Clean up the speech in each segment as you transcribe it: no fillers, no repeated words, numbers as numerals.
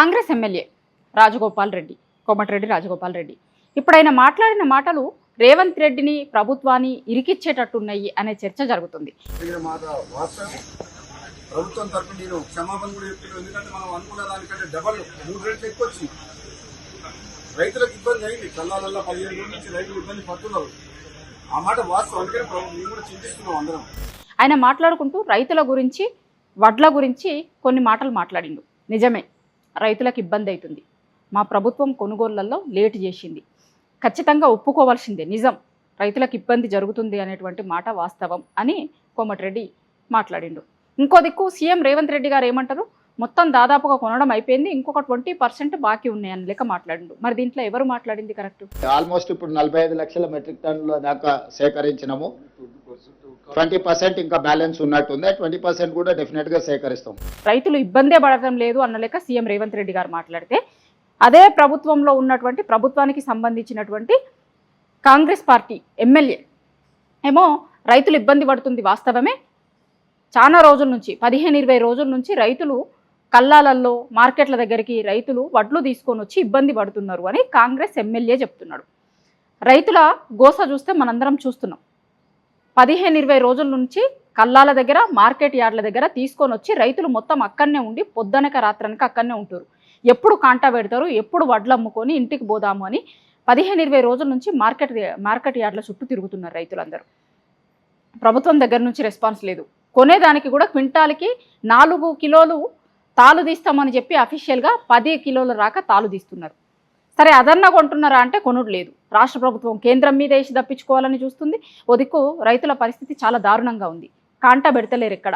Congress MLA Rajagopal Reddy, Komatireddy Rajagopal Reddy ఇప్పుడు ఆయన మాట్లాడిన మాటలు రేవంత్ రెడ్డిని ప్రభుత్వాన్ని ఇరికిచ్చేటట్టున్నాయి అనే చర్చ జరుగుతుంది. ప్రభుత్వం తరఫున నేను క్షమాపణ కూడా చెప్తున్నాను. ఎందుకంటే మనం అనుకున్న దానికంటే డబల్ 3 రెట్లు ఎక్కువ వచ్చింది. రైతులకు ఇబ్బంది అయింది. కళ్ళాలల్లో 15 రోజుల నుంచి రైతులు ఇబ్బంది పడుతున్నారు. ఆ మాట వాస్తవం. అందుకని మేము కూడా చింతిస్తున్నాం అందరం. ఆయన మాట్లాడుకుంటూ రైతుల గురించి, వడ్ల గురించి కొన్ని మాటలు మాట్లాడిండు. నిజమే, రైతులకు ఇబ్బంది అవుతుంది. మా ప్రభుత్వం కొనుగోళ్లలో లేట్ చేసింది, ఖచ్చితంగా ఒప్పుకోవాల్సిందే. నిజం, రైతులకు ఇబ్బంది జరుగుతుంది అనేటువంటి మాట వాస్తవం అని కోమటిరెడ్డి మాట్లాడిండు. ఇంకో దిక్కు సీఎం రేవంత్ రెడ్డి గారు ఏమంటారు, మొత్తం దాదాపుగా కొనడం అయిపోయింది, ఇంకొక 20% బాకీ ఉన్నాయని లెక్క మాట్లాడిండు. మరి దీంట్లో ఎవరు మాట్లాడింది కరెక్ట్? ఆల్మోస్ట్ ఇప్పుడు 45 లక్షల మెట్రిక్ టన్నుల దాకా సేకరించినాము. 20% ఇంకా బ్యాలెన్స్ ఉన్నట్టుంది. 20% కూడా డెఫినెట్ గా సేకరిస్తాం. రైతులు ఇబ్బందే పడటం లేదు అన్న లెక్క సీఎం రేవంత్ రెడ్డి గారు మాట్లాడితే, అదే ప్రభుత్వంలో ఉన్నటువంటి ప్రభుత్వానికి సంబంధించినటువంటి కాంగ్రెస్ పార్టీ ఎమ్మెల్యే ఏమో రైతులు ఇబ్బంది పడుతుంది వాస్తవమే, చాలా రోజుల నుంచి 15-20 రోజుల నుంచి రైతులు కల్లాలల్లో మార్కెట్ల దగ్గరికి రైతులు వడ్లు తీసుకొని వచ్చి ఇబ్బంది పడుతున్నారు అని కాంగ్రెస్ ఎమ్మెల్యే చెప్తున్నాడు. రైతుల గోస చూస్తే మనందరం చూస్తున్నాం. 15-20 రోజుల నుంచి కల్లాల దగ్గర, మార్కెట్ యార్డ్ల దగ్గర తీసుకొని వచ్చి రైతులు మొత్తం అక్కడనే ఉండి పొద్దునక రాత్రనక అక్కడనే ఉంటారు. ఎప్పుడు కాంటా పెడతారు, ఎప్పుడు వడ్లు అమ్ముకొని ఇంటికి పోదాము అని 15-20 రోజుల నుంచి మార్కెట్ యార్డ్ల చుట్టూ తిరుగుతున్నారు రైతులందరూ. ప్రభుత్వం దగ్గర నుంచి రెస్పాన్స్ లేదు. కొనేదానికి కూడా క్వింటాల్కి 4 కిలోలు తాలు తీస్తామని చెప్పి అఫీషియల్గా 10 కిలోల రాక తాలు తీస్తున్నారు. సరే, అదన్నా కొంటున్నారా అంటే కొనుడు లేదు. రాష్ట్ర ప్రభుత్వం కేంద్రం మీద వేసి తప్పించుకోవాలని చూస్తుంది. ఓ దిక్కు రైతుల పరిస్థితి చాలా దారుణంగా ఉంది. కాంటా పెడతలేరు, ఎక్కడ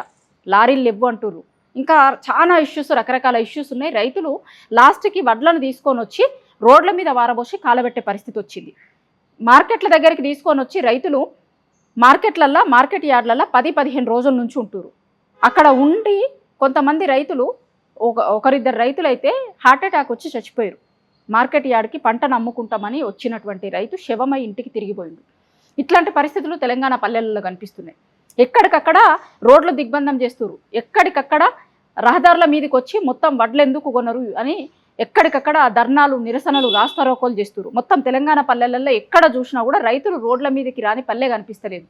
లారీలు లేవు అంటుర్రు. ఇంకా చాలా ఇష్యూస్, రకరకాల ఇష్యూస్ ఉన్నాయి. రైతులు లాస్ట్కి వడ్లను తీసుకొని వచ్చి రోడ్ల మీద వారబోసి కాలబెట్టే పరిస్థితి వచ్చింది. మార్కెట్ల దగ్గరికి తీసుకొని వచ్చి రైతులు మార్కెట్ యార్డ్లల్లో 10-15 రోజుల నుంచి ఉంటురు. అక్కడ ఉండి కొంతమంది రైతులు, ఒకరిద్దరు రైతులు అయితే హార్ట్అటాక్ వచ్చి చచ్చిపోయారు. మార్కెట్ యార్డ్కి పంటను అమ్ముకుంటామని వచ్చినటువంటి రైతు శవమై ఇంటికి తిరిగిపోయింది. ఇట్లాంటి పరిస్థితులు తెలంగాణ పల్లెలలో కనిపిస్తున్నాయి. ఎక్కడికక్కడ రోడ్లు దిగ్బంధం చేస్తున్నారు. ఎక్కడికక్కడ రహదారుల మీదకి వచ్చి మొత్తం వడ్లు ఎందుకు కొనరు అని ఎక్కడికక్కడ ధర్నాలు, నిరసనలు, రాస్తారోకోలు చేస్తున్నారు. మొత్తం తెలంగాణ పల్లెలలో ఎక్కడ చూసినా కూడా రైతులు రోడ్ల మీదకి రాని పల్లె కనిపిస్తలేదు.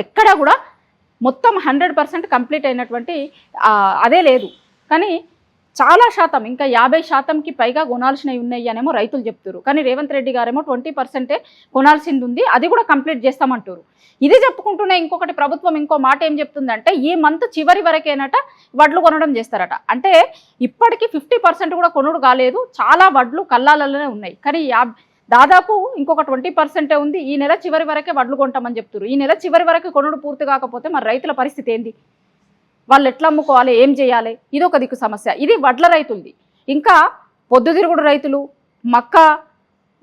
ఎక్కడ కూడా మొత్తం 100% కంప్లీట్ అయినటువంటి అదే లేదు. కానీ చాలా శాతం, ఇంకా 50%కి పైగా కొనాల్సినవి ఉన్నాయి అనేమో రైతులు చెప్తారు. కానీ రేవంత్ రెడ్డి గారేమో 20% కొనాల్సింది ఉంది, అది కూడా కంప్లీట్ చేస్తామంటారు. ఇది చెప్పుకుంటూనే ఇంకొకటి ప్రభుత్వం ఇంకో మాట ఏం చెప్తుందంటే, ఈ మంత్ చివరి వరకేనట వడ్లు కొనడం చేస్తారట. అంటే ఇప్పటికీ 50% కూడా కొనుడు కాలేదు. చాలా వడ్లు కల్లాలలోనే ఉన్నాయి. కానీ దాదాపు ఇంకొక 20% ఉంది. ఈ నెల చివరి వరకే వడ్లు కొంటామని చెప్తారు. ఈ నెల చివరి వరకు కొనుడు పూర్తి కాకపోతే మరి రైతుల పరిస్థితి ఏంది? వాళ్ళు ఎట్లా అమ్ముకోవాలి, ఏం చేయాలి? ఇది ఒక దిక్కు సమస్య. ఇది వడ్ల రైతులది. ఇంకా పొద్దుతిరుగుడు రైతులు, మక్క,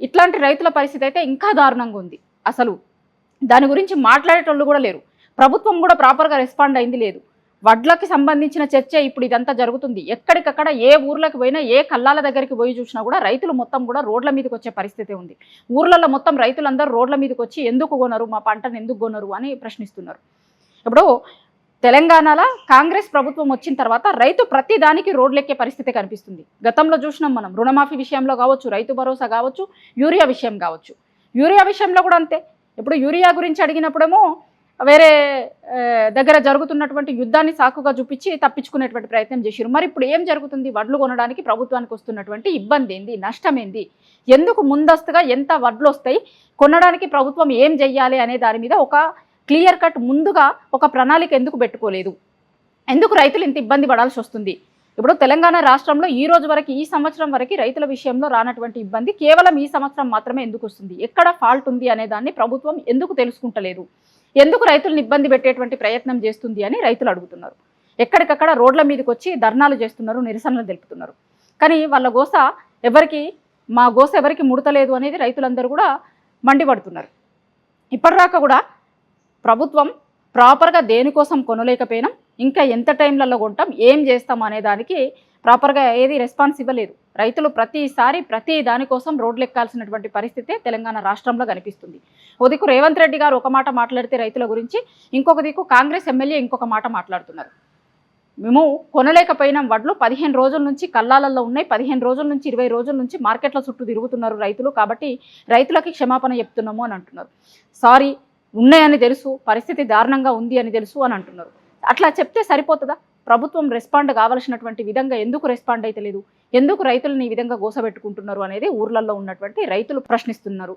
ఇట్లాంటి రైతుల పరిస్థితి అయితే ఇంకా దారుణంగా ఉంది. అసలు దాని గురించి మాట్లాడేటోళ్ళు కూడా లేరు. ప్రభుత్వం కూడా ప్రాపర్గా రెస్పాండ్ అయింది లేదు. వడ్లకి సంబంధించిన చర్చ ఇప్పుడు ఇదంతా జరుగుతుంది. ఎక్కడికక్కడ ఏ ఊర్లకు పోయినా, ఏ కల్లాల దగ్గరికి పోయి చూసినా కూడా రైతులు మొత్తం కూడా రోడ్ల మీదకి వచ్చే పరిస్థితి ఉంది. ఊర్లలో మొత్తం రైతులందరూ రోడ్ల మీదకి వచ్చి ఎందుకు కొనరు, మా పంటను ఎందుకు కొనరు అని ప్రశ్నిస్తున్నారు. ఇప్పుడు తెలంగాణలో కాంగ్రెస్ ప్రభుత్వం వచ్చిన తర్వాత రైతు ప్రతి దానికి రోడ్లెక్కే పరిస్థితి కనిపిస్తుంది. గతంలో చూసినాం మనం, రుణమాఫీ విషయంలో కావచ్చు, రైతు భరోసా కావచ్చు, యూరియా విషయం కావచ్చు. యూరియా విషయంలో కూడా అంతే. ఇప్పుడు యూరియా గురించి అడిగినప్పుడేమో వేరే దగ్గర జరుగుతున్నటువంటి యుద్ధాన్ని సాకుగా చూపించి తప్పించుకునేటువంటి ప్రయత్నం చేశారు. మరి ఇప్పుడు ఏం జరుగుతుంది? వడ్లు కొనడానికి ప్రభుత్వానికి వస్తున్నటువంటి ఇబ్బంది ఏంది, నష్టం ఏంది, ఎందుకు ముందస్తుగా ఎంత వడ్లు వస్తాయి, కొనడానికి ప్రభుత్వం ఏం చెయ్యాలి అనే దాని మీద ఒక క్లియర్ కట్ ముందుగా ఒక ప్రణాళిక ఎందుకు పెట్టుకోలేదు? ఎందుకు రైతులు ఇంత ఇబ్బంది పడాల్సి వస్తుంది? ఇప్పుడు తెలంగాణ రాష్ట్రంలో ఈ రోజు వరకు, ఈ సంవత్సరం వరకు రైతుల విషయంలో రానటువంటి ఇబ్బంది కేవలం ఈ సంవత్సరం మాత్రమే ఎందుకు వస్తుంది? ఎక్కడ ఫాల్ట్ ఉంది అనే దాన్ని ప్రభుత్వం ఎందుకు తెలుసుకుంటలేదు? ఎందుకు రైతులను ఇబ్బంది పెట్టేటువంటి ప్రయత్నం చేస్తుంది అని రైతులు అడుగుతున్నారు. ఎక్కడికక్కడ రోడ్ల మీదకి వచ్చి ధర్నాలు చేస్తున్నారు, నిరసనలు తెలుపుతున్నారు. కానీ వాళ్ళ గోస ఎవరికి, మా గోస ఎవరికి ముడతలేదు అనేది రైతులందరూ కూడా మండిపడుతున్నారు. ఇప్పటిదాకా కూడా ప్రభుత్వం ప్రాపర్గా దేనికోసం కొనలేకపోయినాం, ఇంకా ఎంత టైంలలో కొంటాం, ఏం చేస్తాం అనే దానికి ప్రాపర్గా ఏది రెస్పాన్స్ ఇవ్వలేదు. రైతులు ప్రతిసారి ప్రతి దానికోసం రోడ్లు ఎక్కాల్సినటువంటి పరిస్థితి తెలంగాణ రాష్ట్రంలో కనిపిస్తుంది. ఓ దిక్కు రేవంత్ రెడ్డి గారు ఒక మాట మాట్లాడితే రైతుల గురించి, ఇంకొక దిక్కు కాంగ్రెస్ ఎమ్మెల్యే ఇంకొక మాట మాట్లాడుతున్నారు. మేము కొనలేకపోయినాం వడ్లు 15 రోజుల నుంచి కల్లాలలో ఉన్నాయి, 15 రోజుల నుంచి 20 రోజుల నుంచి మార్కెట్ల చుట్టూ తిరుగుతున్నారు రైతులు, కాబట్టి రైతులకి క్షమాపణ చెప్తున్నాము అని అంటున్నారు. సారీ, ఉన్నాయని తెలుసు, పరిస్థితి దారుణంగా ఉంది అని తెలుసు అని అంటున్నారు. అట్లా చెప్తే సరిపోతుందా? ప్రభుత్వం రెస్పాండ్ కావాల్సినటువంటి విధంగా ఎందుకు రెస్పాండ్ అయితే లేదు? ఎందుకు రైతులను ఈ విధంగా గోసబెట్టుకుంటున్నారు అనేది ఊర్లలో ఉన్నటువంటి రైతులు ప్రశ్నిస్తున్నారు.